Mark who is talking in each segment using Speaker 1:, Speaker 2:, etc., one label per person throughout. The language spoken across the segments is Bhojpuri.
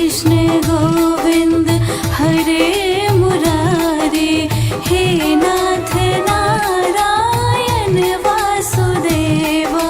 Speaker 1: कृष्ण गोविंद हरे मुरारी, हे नाथ नारायण वासुदेवा।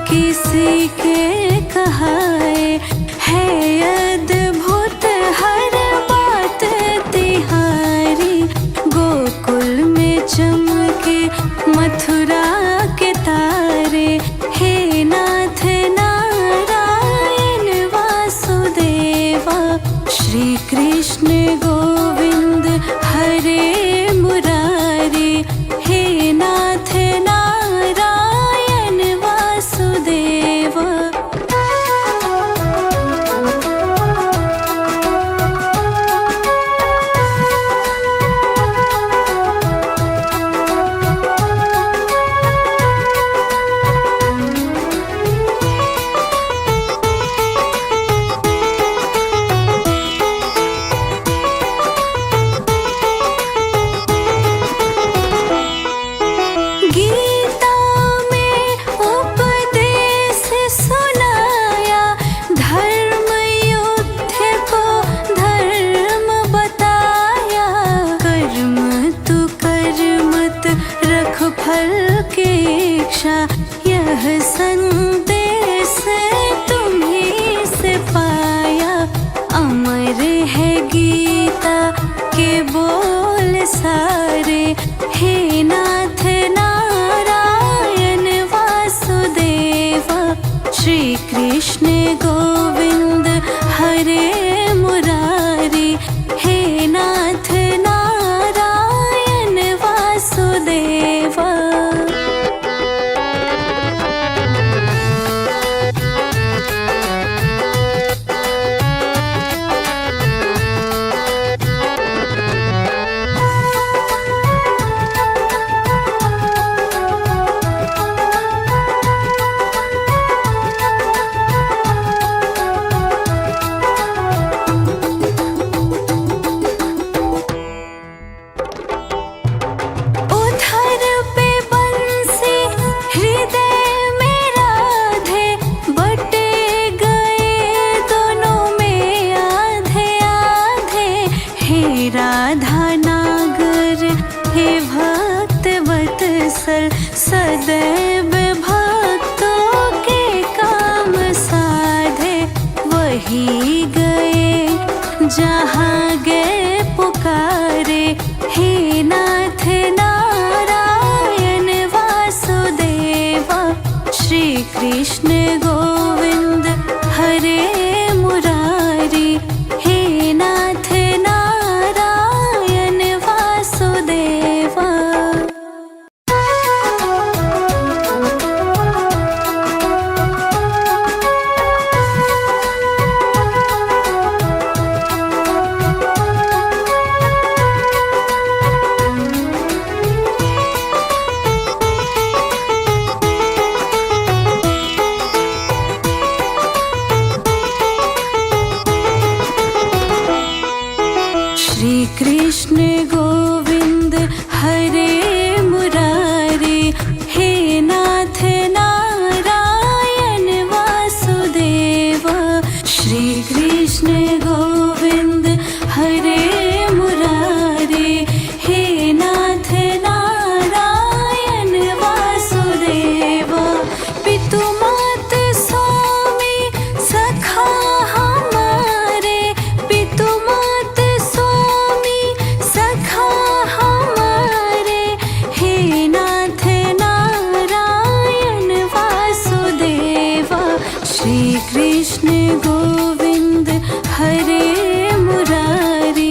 Speaker 1: किसी के कहाए है अद्भुत हर बात तिहारी, गोकुल में चमके मथुरा के तारे, हे नाथ नारायण वासुदेवा। श्री कृष्ण गोविंद हरे मुरारी, हे नाथ नारायण वासुदेवा। फल की इच्छा यह संदेश तुम्हीं से पाया, अमर है गीता के बोल सारे, हे नाथ नारायण वासुदेवा। श्री कृष्ण गोविंद हरे मुरारी, हे नाथ नारायण वासुदेवा। राधा नागर हे भक्त वत्सल, सदैव भक्तों के काम साधे, वही गए जहाँ गए पुकारे, हे नाथ नारायण वासुदेवा। श्री कृष्ण गोविंद हरे मुरारी, हे नाथ नारायण वासुदेवा। श्री कृष्ण गोविंद हरे मुरारी, हे नाथ नारायण वासुदेवा। श्री कृष्ण गोविंद हरे मुरारी, हे नाथ नारायण वासुदेवा। पितु मात स्वामी सखा हमारे, पितु मात स्वामी सखा हमारे, हे नाथ नारायण वासुदेवा। श्री कृष्ण गोविंद हरे मुरारी,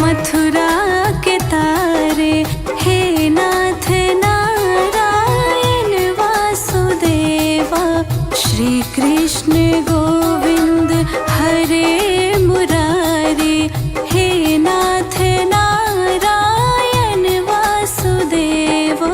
Speaker 1: मथुरा के तारे, हे नाथ नारायण वासुदेवा। श्री कृष्ण गोविंद हरे मुरारी, हे नाथ नारायण वासुदेवा।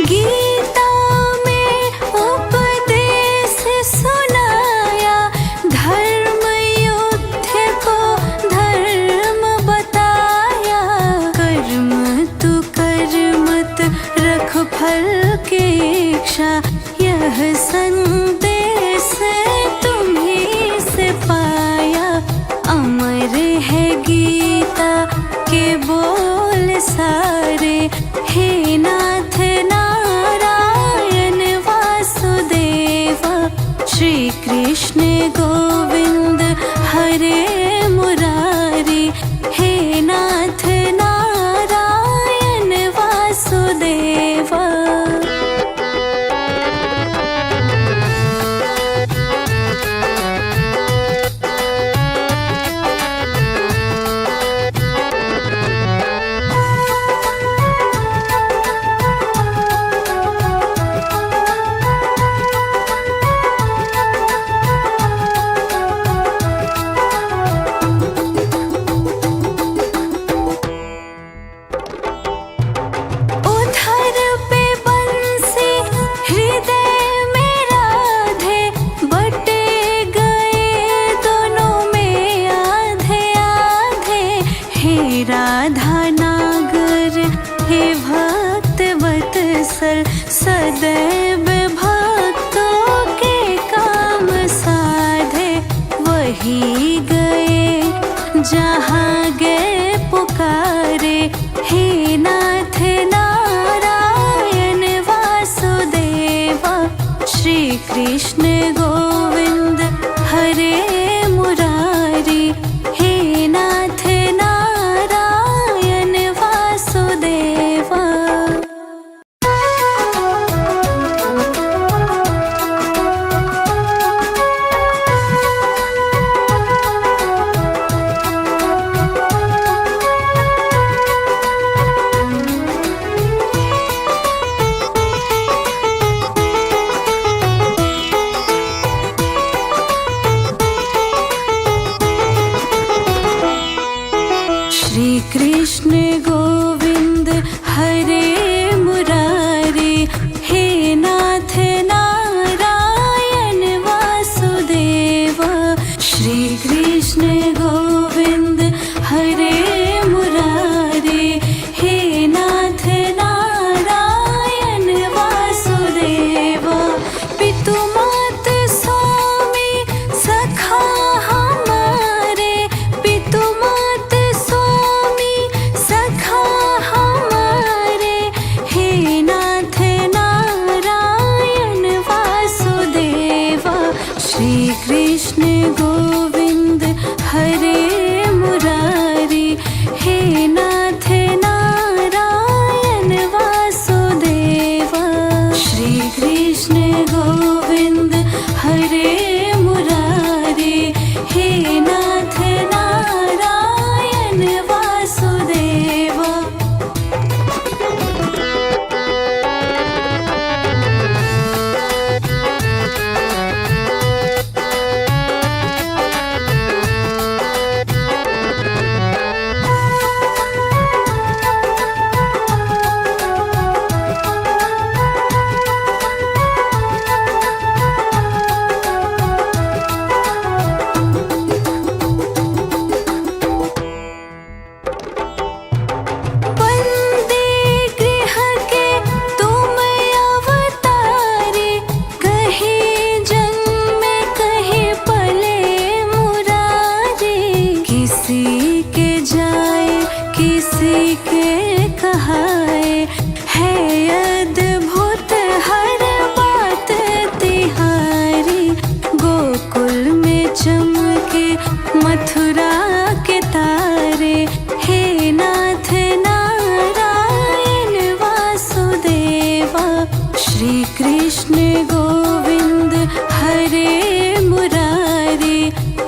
Speaker 1: गीता में उपदेश सुनाया, धर्म युद्ध को धर्म बताया। कर्म तू कर मत रख फल की इच्छा, यह संदेश तुम्हीं से पाया। अमर है गीता के बोल सारे, हे नाथ नारायण वासुदेवा। श्री कृष्ण गोविंद हरे मुरारी, हे नाथ नारायण वासुदेवा। उधर पे बंसी हृदय में राधे, बटे गए दोनों में आधे आधे। हे राधा नागर, हे भक्त वत्सल, सदैव भक्तों के काम साधे। वही गए जहाँ गए पुकारे, हे नाथ नारायण वासुदेवा। श्री कृष्ण गोविंद हरे मुरारी, हे नाथ नारायण वासुदेवा। श्री कृष्ण गोविंद हरे मुरारी, हे नाथ नारायण वासुदेवा। श्री कृष्ण गोविंद हरे मुरारी, हे नाथ नारायण वासुदेवा। पितु मात स्वामी सखा हमारे, पितु मात स्वामी सखा हमारे। हे नाथ नारायण वासुदेवा। श्री कृष्ण गोविंद हरे मुरारी, हे नाथ नारायण वासुदेवा। श्री कृष्ण गोविंद हरे मुरारी, हे नाथ नारायण वासुदेवा। श्री कृष्ण गोविंद हरे मुरारी,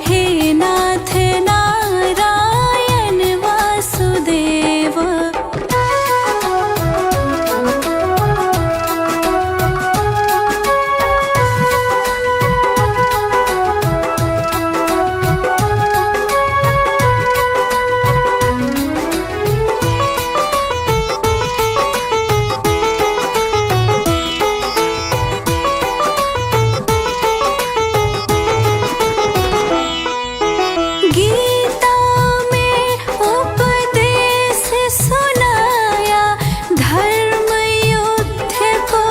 Speaker 1: हे नाथ नारायण वासुदेव। गीता में उपदेश सुनाया, धर्म युद्ध को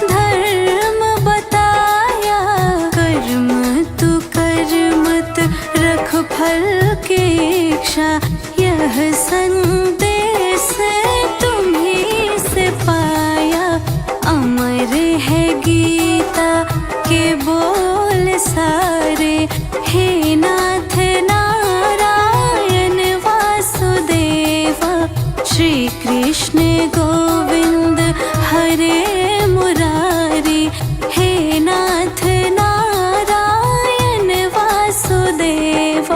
Speaker 1: धर्म बताया। कर्म तू कर मत रख फल की इच्छा, यह संदेश तुम्हीं से पाया। अमर है गीता के बोल सारे, हे नाथ नारायण वासुदेव। श्री कृष्ण गोविंद हरे मुरारी, हे नाथ नारायण वासुदेव।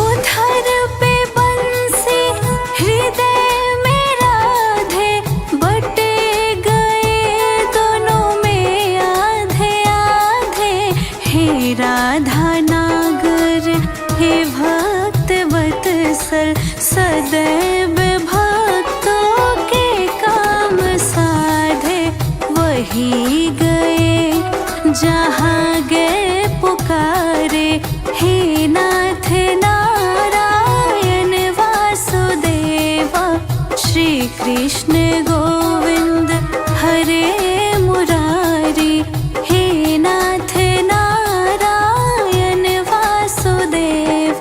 Speaker 1: उधर पे बंसी हृदय में राधे, बटे गए दोनों में आधे आधे। हे राधा नागर हे भक्त वत्सल, सदैव भक्तों के काम साधे। वही गए जहाँ गए पुकारे, हे नाथ नारायण वासुदेव। श्री कृष्ण गोविंद हरे मुरारी, हे नाथ नारायण वासुदेव।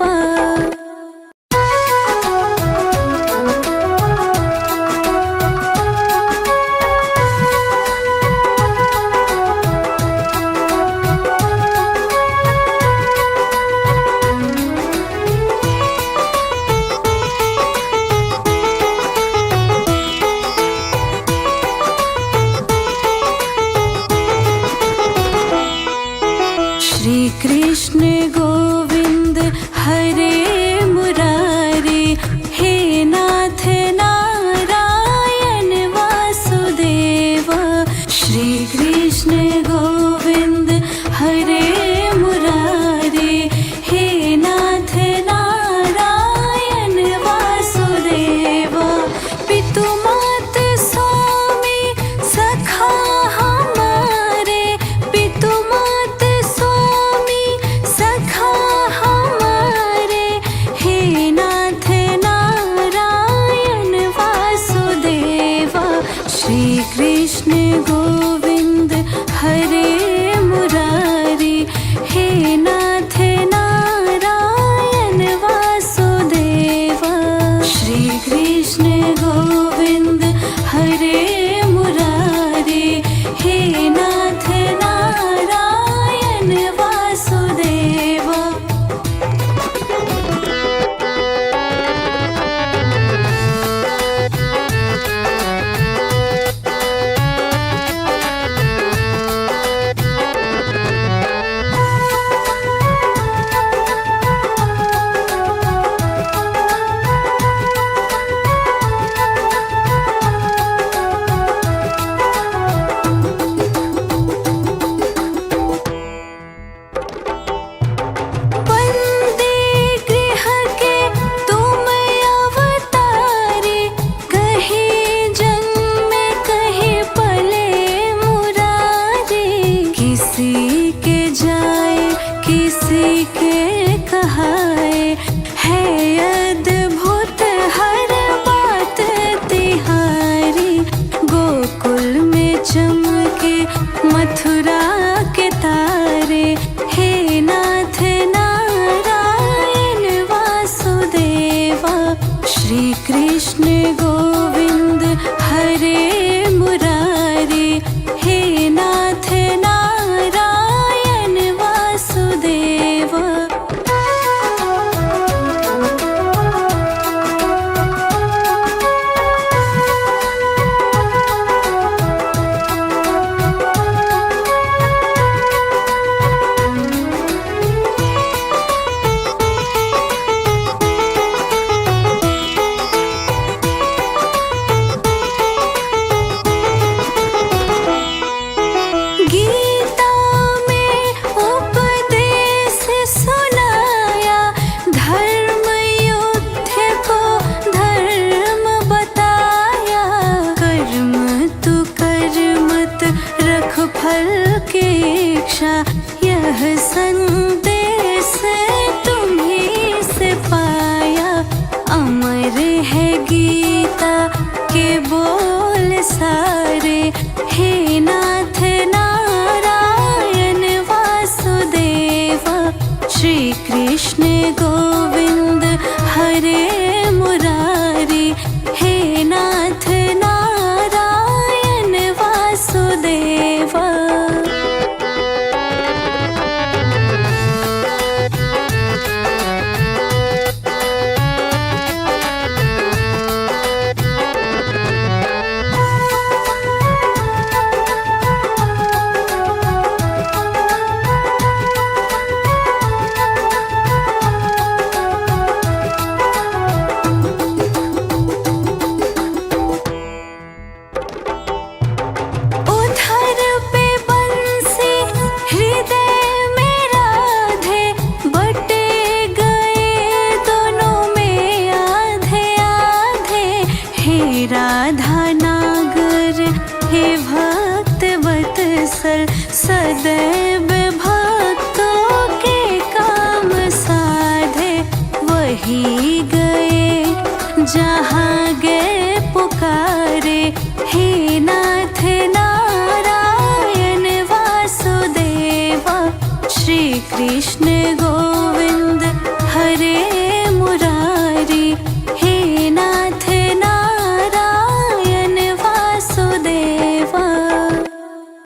Speaker 1: श्री कृष्ण गोविंद हरे मुरारी, हे नाथ नारायण वासुदेव। श्री कृष्ण गोविंद हरे मुरारी, हे नाथ नारायण वासुदेव। पितु मात स्वामी सखा हमारे, पितु मात स्वामी सखा हमारे। हे नाथ नारायण वासुदेव। श्री कृष्ण गोविंद हरे मुरारी, हे नाथ नारायण वासुदेव। श्री कृष्ण गोविंद हरे मुरारी, हे नाथ नारायण वासुदेव। मथुरा के की इच्छा, यह संदेश तुम्हीं से पाया। अमर है गीता के बोल सारे, हे नाथ नारायण वासुदेवा। श्री कृष्ण गोविंद हरे मुरारी, हे नाथ नारायण वासुदेवा। राधा नागर हे भक्त वत्सल, सदैव भक्तों के काम साधे। वही गए जहाँ गए पुकारे, हे नाथ नारायण वासुदेवा। श्री कृष्ण गो